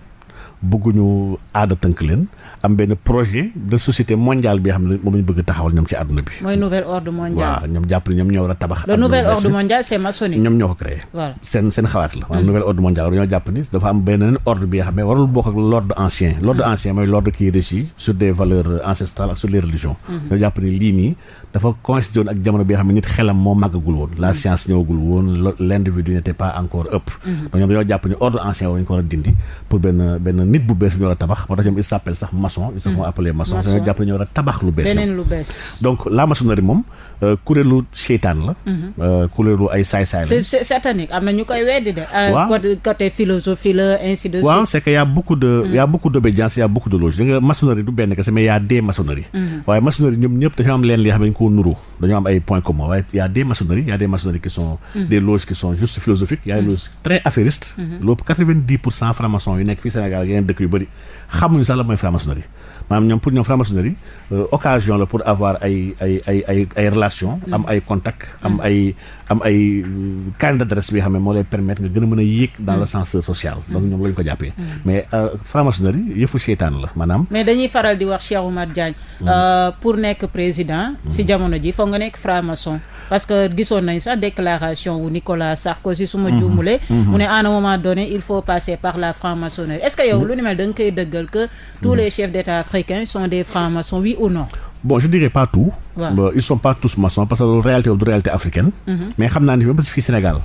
bëgguñu aada tënk leen am benn projet de société mondiale bi xam ne moom lañu bëgg taxawal ñoom ci àdduna bi. mooy nouvel ordre mondial. waaw ñoom jàpp ne ñoom ñoo war a tabax. le nouvel ordre mondial c'est maçonnique. ñoom ñoo ko créé. voilà seen xalaat la. nouvel ordre mondial dañoo jàpp ni dafa am benn ordre bi nga xam ne warul bokk ak l'ordre ancien. l'ordre ancien mooy l'ordre qui régit sur des valeurs ancestrales ak sur les religions. ñoo jàpp ni lii nii dafa coïncider woon ak jamono bi nga xam ne nit xelam moo màggagul woon. la science ñëwagul woon l'individu n'était pas encore up. donc ñoom dañoo jàpp ni ordre ancien waruñu ko war a dindi pour benn nit bu bees bi ñu war a tabax moo tax ñoom ils s'appellent sax maçon ils se font appeler maçon dañoo jàpp ne ñoo war a tabax lu bees beneen lu bees donc la maçonnerie moom kuréelu seytaan la kuréelu ay saay-saay la c'est satanique am na ñu koy weddi de côté philosophie la ainsi de suite waaw c'est que y a beaucoup d'obédience y a beaucoup de logique da nga maçonnerie du benn kese mais y a des maçonneries waaye maçonnerie ñoom ñëpp dañoo am leen li xam ne dañu ko nuroo dañoo am ay points communs waaye y a des maçonneries qui sont des loges qui sont juste philosophiques y a des loges très affairistes loolu 90% francs-maçons yu nekk fii Sénégal yeneen dëkk yu bëri xamuñu sax la mooy franc-maçonnerie maanaam ñoom pour ñoom franc-maçonnerie occasion la pour avoir ay relations am ay contacts am ay carnet d'adresse bi xam ne moo lay permettre nga gën a mën a yéeg dans l'ascenseur social donc ñoom lañu ko jàppee mais franc-maçonnerie yëfu seytaan la maanaam mais dañuy faral di wax Cheikh Oumar Diagne pour nekk président si jamono ji foog nga nekk franc-maçon parce que gisoon nañ sax déclaration wu Nicolas Sarkozy su ma juumulee mu ne à un moment donné il faut passer par la franc-maçonnerie est-ce que yow lu ni mel da nga koy dëggal que tous les chefs d'État africains sont des francs-maçons, oui ou non? Bon, je dirais pas tout. Wow. Ils sont pas tous maçons parce que réalité du réalité africaine. Mais xam naa ni même si fii Sénégal.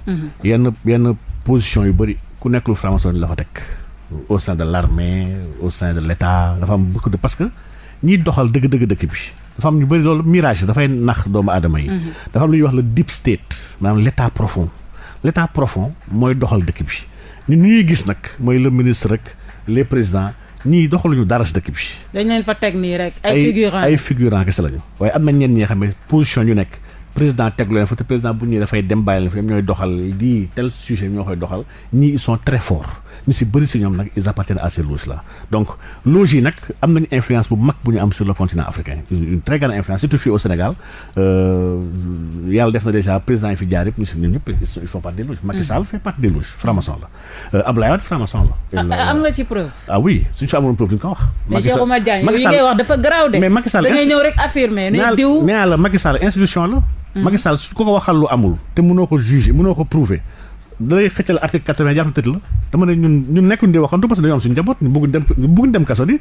yenn position yu bëri ku nekkul franc-maçon la fa teg au sein de l'armée au sein de l'État dafa am beaucoup de parce que ñiy doxal dëgg dëkk bi dafa am ñu bëri loolu mirage dafay nax doomu aadama yi. dafa am lu ñuy wax le deep state maanaam l'état profond mooy doxal dëkk bi ñun ñuy gis nag mooy le ministre rek les présidents. ñii doxaluñu dara si dëkk bi. dañ leen fa teg nii rek ay figurants kese lañu. waaye am na ñenn ñi nga xam ne position ñu nekk président tegu leen fa te président bu ñëwee dafay dem bàyyi leen fa ñoom ñooy doxal di tel sujet ñoo koy doxal ñii ils sont très forts ñu si bëri si ñoom nag ils appartiennent à ces loges là donc loges yi nag am nañu influence bu mag bu ñu am sur le continent africain une très grande influence surtout fii au Sénégal yàlla def na déjà président yi fi jaar yëpp ñu si ñoom ñëpp ils font partie des loges. Macky Sall fait partie des loges franc-maçon la Abdoulaye Wade franc-maçon la. am nga ci preuve. ah oui suñu fi amoon preuve duñ ko wax. mais Cheikh Oumar Diagne yi ngay wax dafa garaaw de. mais Macky Sall da ngay ñëw rek affirmer ne diw. nee la Macky Sall institution la. Macky Sall su ko waxal lu amul te mënoo ko juger mënoo ko prouver da lay xëccal article 80 jàpp tëj la dama ne ñun nekkuñ di waxantu parce que dañoo am suñu njaboot ñu bëgguñ dem kaso di.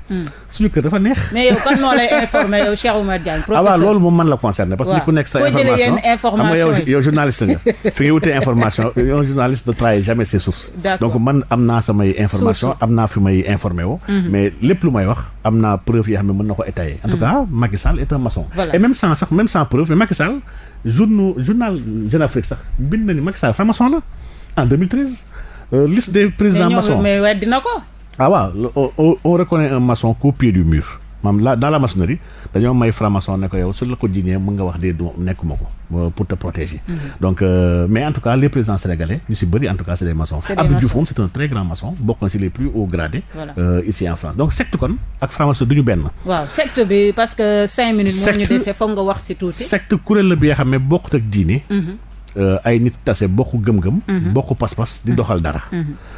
suñu kër dafa neex. mais yow kan moo lay informer yow Cheikh Oumar Diagne professeur. waaw loolu moom man la concerné. parce que ni ku nekk sa information xam nga yow journaliste nga fi ngay wutee information yow journaliste ne trahit jamais ses sources. donc man am naa samay information am naa fi may informé woo. mais lépp lu may wax am naa preuve yoo xam ne mën na ko étayer. en tout cas Macky Sall est un maçon. et même sans preuve mais Macky Sall journal Jeune Afrique sax bind na ni Macky Sall franc-maçon la en 2013 liste des présidents maçons. mais weddi na ko. ah waaw on reconnaît un maçon qu'au pied du mur maanaam là dans la maçonnerie dañoo may franc-maçon ne ko yow su la ko jiiñee mën nga wax de nekkuma ko pour te protéger. donc mais en tout cas les présidents sénégalais ñu si bëri en tout cas c'est des maçons. Abdou Diouf moom c'est un très grand maçon bokk na si les plus hauts gradés. Ici en France donc secte kon ak franc-maçon du ñu benn. waaw secte bi parce que 5 minutes. moo ñu dese foog nga wax si tuuti. secte kuréel la bi nga xam ne bokkut ak diine. ay nit tase bokku gëm-gëm. bokku pas-pas di doxal dara.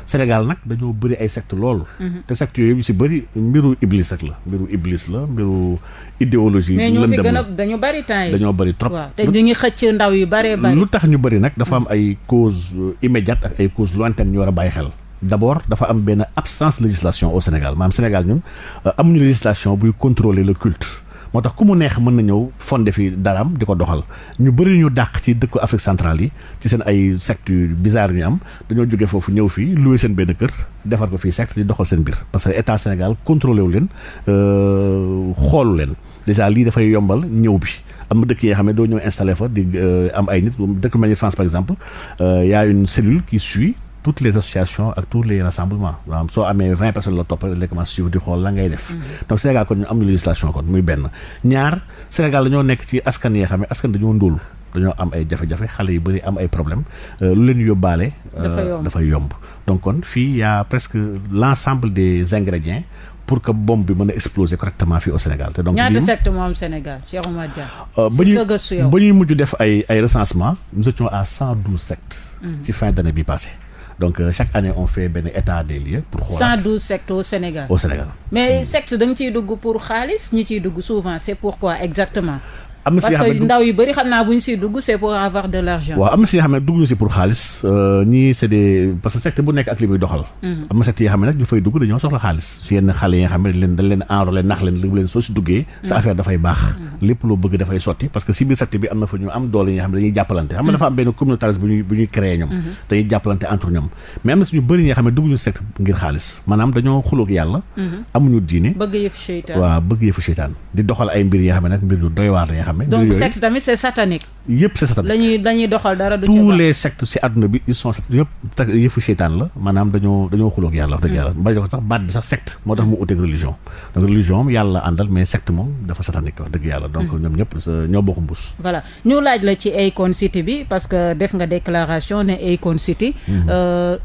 Sénégal nag dañoo bëri ay secte loolu. te secte yooyu yu si bëri mbiru iblis ak la mbiru idéologie. mais ñoo fi gën a dañu bëri temps yi. dañoo bëri trop. waaw te ñu ngi xëcc ndaw yu bëree bëri. lu tax ñu bëri nag dafa am ay causes immédiates ak ay causes lointaines ñu war a bàyyi xel. d'abord dafa am benn absence législation au Sénégal maanaam Sénégal ñun amuñu législation buy contrôler le culte. moo tax ku mu neex mën na ñëw fondé fi daraam di ko doxal ñu bëri ñu dàq ci dëkku Afrique centrale yi ci seen ay sectes yu bizarre ñu am dañoo jógee foofu ñëw fii loué seen benn kër defar ko fii secte di doxal seen mbir parce que état Sénégal contrôlé wu leen xoolu leen déjà lii dafay yombal ñëw bi am na dëkk yi nga xam ne doo ñëw installé fa di am ay nit dëkk mel ni France par exemple y a une cellule qui suit toutes les associations ak tous les rassemblements maanaam soo amee 20 personnes la topp rek commencé suivre di xool la ngay def. donc Sénégal kon ñu am ñu législation kon muy benn ñaar Sénégal dañoo nekk ci askan yi nga xam ne askan dañoo ndóol dañoo am ay jafe-jafe xale yu bëri am ay problème lu leen yóbbaale. dafay yomb donc kon fii y a presque l'ensemble des ingrédients pour que bombe bi mën a exploser correctement fii au Sénégal. te donc ñaata secte moo am Sénégal Cheikh Oumar Diagne. ba ñuy mujj def ay recensement nous étions à 112 sectes. ci fin d'année bi passé. donc chaque année on fait benn état des lieux pour xoolaat 112 sectes au Sénégal. mais secte da nga ciy dugg pour xaalis ñi ciy dugg souvent c'est pourquoi exactement. am na si parce que ndaw yu bëri xam naa bu ñu siy dugg c'est pour avoir de l'argent. waaw am na si yoo xam ne dugg ñu si pour xaalis ñii c'est des parce que secte bu nekk ak li muy doxal. am na secte yoo xam ne nag ñu fay dugg dañoo soxla xaalis si yenn xale yi nga xam ne dañ leen enrôler nax leen soo si duggee. sa affaire dafay baax. lépp loo bëgg dafay sotti parce que si biir secte bi am na fa ñu am doole yi nga xam ne dañuy jàppalante. xam nga dafa am benn communautarisme bu ñuy créer ñoom. dañuy jàppalante entre ñoom mais am na suñu bëri ñi nga xam ne dugg ñu secte ngir xaalis maanaam dañoo xuloog yàlla. amuñu diine. bëgg yëfu seytaan waaw bëgg yëfu seytaan di doxal ay mbir yi nga xam ne nag mbir yu doy waar la nga xam ne. donc secte tamit c'est satanique. yëpp c'est satanique dañuy doxal dara du tous les sectes ci àdduna bi ils sont yëpp yëfu seytaan la maanaam dañoo xuloog yàlla wax dëgg yàlla ba ko sax baat bi sax secte moo tax mu uteeg religion donc religion yàlla àndal mais secte moom dafa satanique wax dëgg yàlla donc ñoom ñëpp ñoo bokk mbuus. voilà ñu laaj la ci Akon City bi parce que def nga déclaration ne Akon City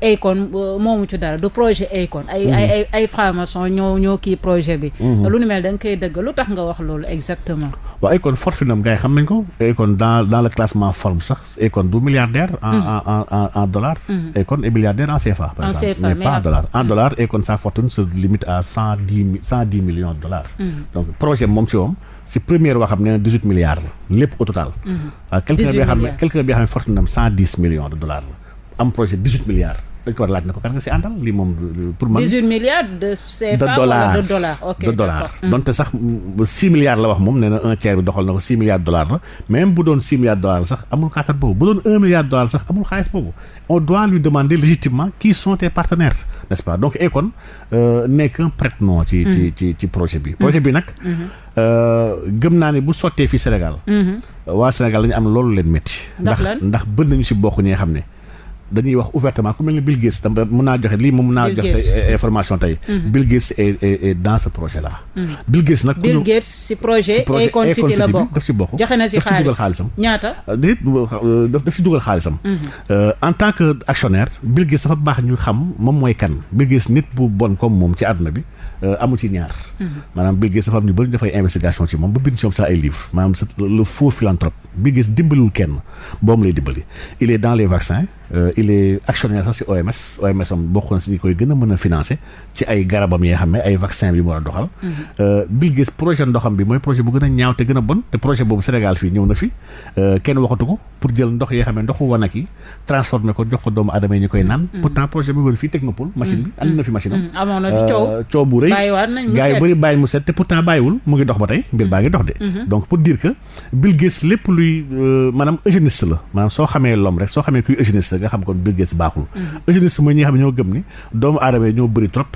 Akon moomu ci dara du projet Akon ay franc-maçon ñoo kii projet bi lu ni mel da nga koy dëgg lu tax nga wax loolu exactement. waaw Akon fortune am gars yi xam nañ ko. Akon dans le classement Forbes sax Akon du milliardaire en dollars. Akon est milliardaire en CFA par exemple, mais pas en dollars. En dollars Akon sa fortune se limite à 110 millions de dollars. Donc projet moom ci moom si première waxam ne 18 milliards la lépp au total. quelqu'un bi xam ne fortune am 110 millions de dollars la am projet 18 milliards. dañ ko war a laaj na ko kan nga si àndal lii moom pour man 18 milliards de CFA wala de dollars. Ok, de dollars donte sax 6 milliards la wax moom nee na un tiers bi doxal na ko 6 milliards de dollars la même bu doon 6 milliards de dollars sax amul kàttan boobu bu doon 1 milliard de dollars sax amul xaalis boobu on doit lui demander légitimement qui sont tes partenaires n'est-ce pas donc Akon n'est qu'un prête-nom ci projet bi nag gëm naa ne bu sottee fii Sénégal waa Sénégal dañu am loolu leen métti ndax bëri nañu si bokk ñi nga xam ne dañuy wax ouvertement ku mel ni Bill Gates tam mën naa joxe lii moom mën naa joxe information tey. Bill Gates est dans ce projet là. Bill Gates nag. Bill Gates si projet Akon City la bokk daf ci bokk joxe na si xaalisam ñaata. daf ci dugal xaalisam. En tant que actionnaire Bill Gates dafa baax ñu xam moom mooy kan Bill Gates nit bu bon comme moom ci àdduna bi amu ci ñaar. maanaam Bill Gates dafa am ñu bëri ñu dafay investigation ci moom ba bind ci moom sax ay livres maanaam c'est le faux philanthrope Bill Gates dimbaliwul kenn boobu lay dimbali il est dans les vaccins. Il est actionnaire sax ci OMS am bokk na si ñi koy gën a mën a financer ci ay garabam yi nga xam ne ay vaccin bi mu war a doxal. Bill Gates projet ndoxam bi mooy projet bu gën a ñaaw te gën a bon te projet boobu Sénégal fii ñëw na fi kenn waxatu ko pour jël ndox yi nga xam ne ndoxu wanak yi transformé ko jox ko doomu aadama yi ñu koy naan. Pourtant projet bi wër fii Technopole machine bi andi na fi machine am. amoon na fi coow bu rëy gars yi bëri bàyyi mu set te pourtant bàyyiwul mu ngi dox ba tey mbir baa ngi dox de. Donc pour dire que Bill Gates lépp luy maanaam eugéniste la maanaam soo xamee l'homme rek soo xamee kuy eugéniste nga xam kon Bill Gates baaxul. eugéniste mooy ñi nga xam ne ñoo gëm ni doomu aadama yi ñoo bëri trop.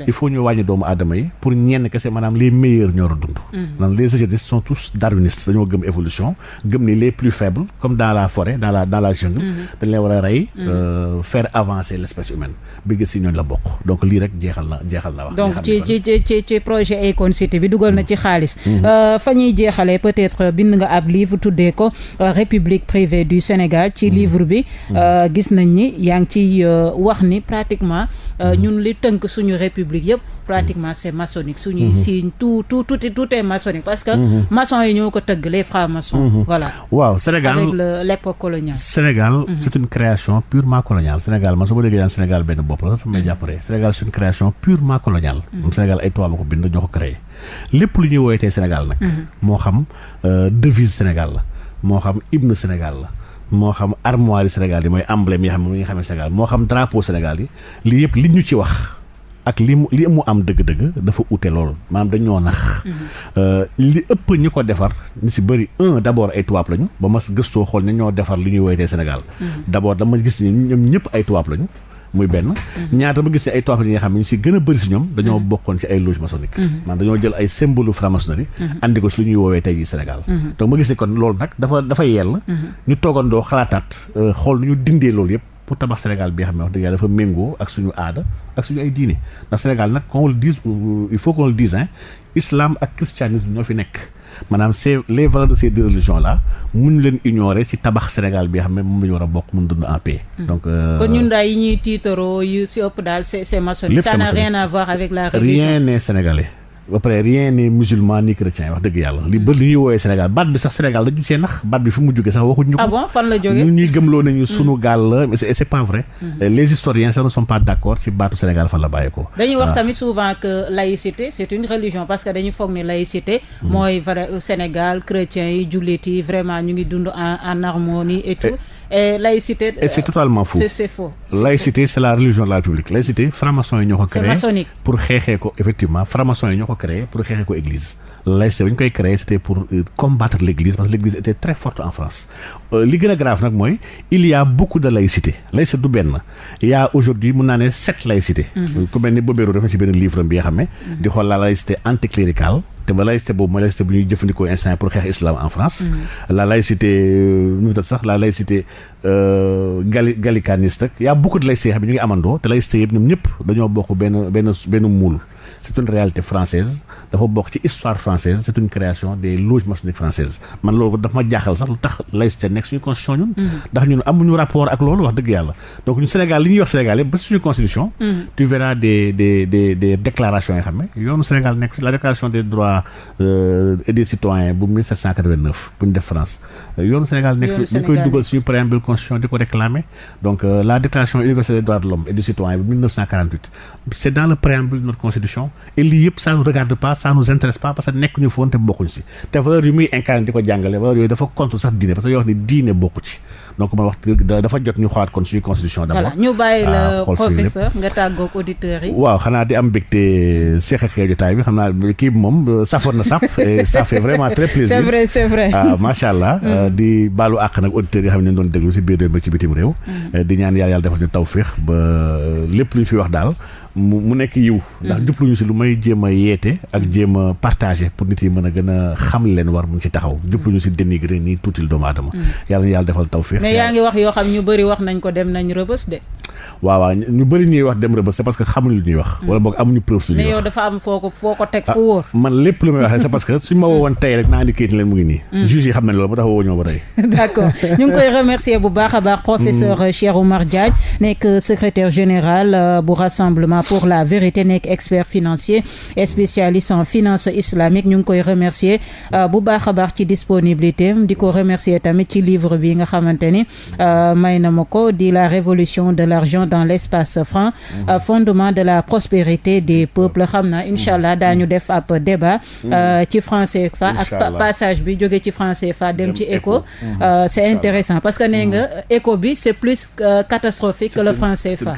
il faut ñu wàññi doomu aadama yi pour ñenn kese maanaam les meilleurs ñoo war a dund. maanaam les eugénistes sont tous darwinistes dañoo gëm évolution gëm ni les plus faibles comme dans la forêt dans la jungle. dañ leen war a rey. faire avancer l'espèce humaine Bill Gates yi ñooñu la bokk donc lii rek jeexal na wax. donc ci projet Akon City bi dugal na ci xaalis. fa ñuy jeexalee peut-être bind nga ab livre tuddee ko République privée du Sénégal ci livre bi. gis nañ ni yaa ngi ci wax ni pratiquement ñun li tënk suñu république yëpp pratiquement c'est maçonnique suñuy signe tout est maçonnique parce que maçons yi ñoo ko tëgg les francs-maçons. Voilà. waaw Sénégal avec l'époque coloniale. Sénégal c'est une création purement coloniale Sénégal man su ma déggee daan Sénégal benn bopp la sax may jàppale Sénégal c'est une création purement coloniale. Sénégal ay tubaab ko bind ñoo ko créé lépp lu ñuy woowee tey Sénégal nag. moo xam devise Sénégal la moo xam hymne Sénégal la. moo xam armoire yi Sénégal yi mooy emblème yi xam ne nga xam ne Sénégal moo xam drapeau Sénégal yi lii yëpp li ñu ci wax ak li mu am dëgg-dëgg dafa ute loolu maanaam dañoo nax. li ëpp ñi ko defar ñu si bëri d'abord ay tubaab lañu ba ma gëstoo xool ne ñoo defar li ñuy woytee Sénégal. d'abord dama gis ni ñoom ñëpp ay tubaab lañu. muy benn ñaata ma gis ne ay tubaab yi nga xam ne ñu si gën a bëri si ñoom dañoo bokkoon ci ay loge maçonnique maanaam dañoo jël ay symbole franc-maçonnerie andi ko si lu ñuy woowee tey jii Sénégal donc ma gis ne kon loolu nag dafa yell ñu toogandoo xalaataat xool nu ñu dindee loolu yëpp pour tabax Sénégal bi nga xam ne wax dëgg yàlla dafa méngoo ak suñu aada ak suñu ay diine ndax Sénégal nag qu'on le dise il faut qu'on le dise islam ak christianisme ñoo fi nekk maanaam c'est les valeurs de ces deux religions là mun leen ignorer ci tabax Sénégal bi nga xam ne moom la ñu war a bokk mun dund en paix. Donc kon ñun daal yi ñuy tiitaroo yu si ëpp daal c'est maçonnique. Ça n'a rien à voir avec la religion. Rien n'est sénégalais. ba pare rien n'est musulman ni chrétien wax dëgg yàlla li bëri li ñuy woowee Sénégal baat bi sax Sénégal dañu cee nax baat bi fi mu jógee sax waxuñ ñu ko. Ah bon fan la jógee ñuy gëmloo nañu sunu gaal la mais c'est pas vrai. Les historiens sax ne sont pas d'accord ci baatu Sénégal fan la bàyyeekoo. dañuy wax tamit souvent que laïcité c'est une religion parce que dañu foog ni laïcité. mooy vrai Sénégal chrétiens yi jullit yi vraiment ñu ngi dund en harmonie et tout. Et laïcité. Et c'est totalement faux. C'est faux. Laïcité c'est la religion de la République laïcité franc-maçon yi ñoo ko créé. C'est maçonnique. Pour xeexee ko effectivement franc-maçon yi ñoo ko créé pour xeexee ko église. Laïcité ba ñu koy créé c'était pour combattre l'église parce que l'église était très forte en France. Li gën a grave nag mooy il y a beaucoup de laïcité laïcité du benn il y a aujourd'hui mun naa ne 7 laïcité. ku mel ni Bobéro dafa ci benn livre bi nga xam ne. di xool la laïcité anticléricale. te ba laïcité boobu mooy laïcité bu ñuy jëfandikoo instant pour xeex islam en France. La laïcité nu mu tudd sax la laïcité gallicaniste y a beaucoup de laïcité xam ne ñu ngi amandoo te laïcité yëpp ñoom ñëpp dañoo bokk benn muul c'est une réalité française dafa bokk ci histoire française c'est une création des loges maçonniques françaises man loolu dafa ma jaaxal sax lu tax laïcité nekk suñu constitution ñun ndax ñun amuñu rapport ak loolu wax dëgg yàlla donc ñun Sénégal li ñuy wax Sénégal yëpp ba suñu constitution tu verras des déclarations yoo xam ne yoonu Sénégal nekk la déclaration des droits et des citoyens bu 1789 bu ñu def France yoonu Sénégal nekk dañ koy dugal suñu préambule constitution di ko réclamer donc la déclaration universelle des droits de l'homme et du citoyen bu 1948 c'est dans le préambule de notre constitution et lii yëpp ça nous regarde pas ça nous intéresse pas parce que nekk ñu foon te bokkuñ si te valeur yu muy incarné di ko jàngale valeur yooyu dafa contre sax diine parce que yoo wax ni diine bokku ci donc man wax dafa jot ñu xoolaat kon suñu constitution d'abord. voilà ñu bàyyi la professeur nga tàggoog auditeurs yi. waaw xanaa di am mbégte seex ak jotaay bi xam naa kii bi moom safoon na sap et ça fait vraiment très plaisir. c'est vrai. macha allah. di baalu àq nag auditeurs yi xam ne ñu doon déglu si biir réew mi ci bitim réew. di ñaan yàlla defal ñu tawféex ba lépp lu ñu fi wax daal. mu nekk yiw ndax jubluñu si lu may jéem a yeete ak jéem a partager pour nit yi mën a gën a xam leen war mu ci taxaw jubluñu si dénigrer nii tuutil doomu aadama yàlla na yàlla defal tawfiix mais yaa ngi wax yoo xam ñu bëri wax nañ ko dem nañ rëbës de waaw ñu bëri ñuy wax dem rëbës c'est parce que xamuñu lu ñuy wax wala boog amuñu preuve suñuy wax mais yow dafa am foo ko teg fu wóor man lépp lu may wax c'est parce que suñu ma woowoon tey rek naa andi kayit leen mu ngi nii juge yi xam nañ loolu ba tax woo ñoo ba tey d'accord ñu ngi koy remercier bu baax a baax professeur Cheikh Oumar Diagne nekk secrétaire général bu Rassemblement pour la vérité nekk expert financier et spécialiste en finance islamique ñu ngi koy remercier bu baax a baax ci disponibilité am di ko remercier tamit ci livre bi nga xamante ni may na ma ko di la révolution de l'argent dans l'espace franc fondement de la prospérité des peuples xam naa incha allah daañu def ab débat ci franc CFA ak passage bi jóge ci franc CFA dem ci éco c'est intéressant parce que nee nga éco bi c'est plus catastrophique que le franc CFA.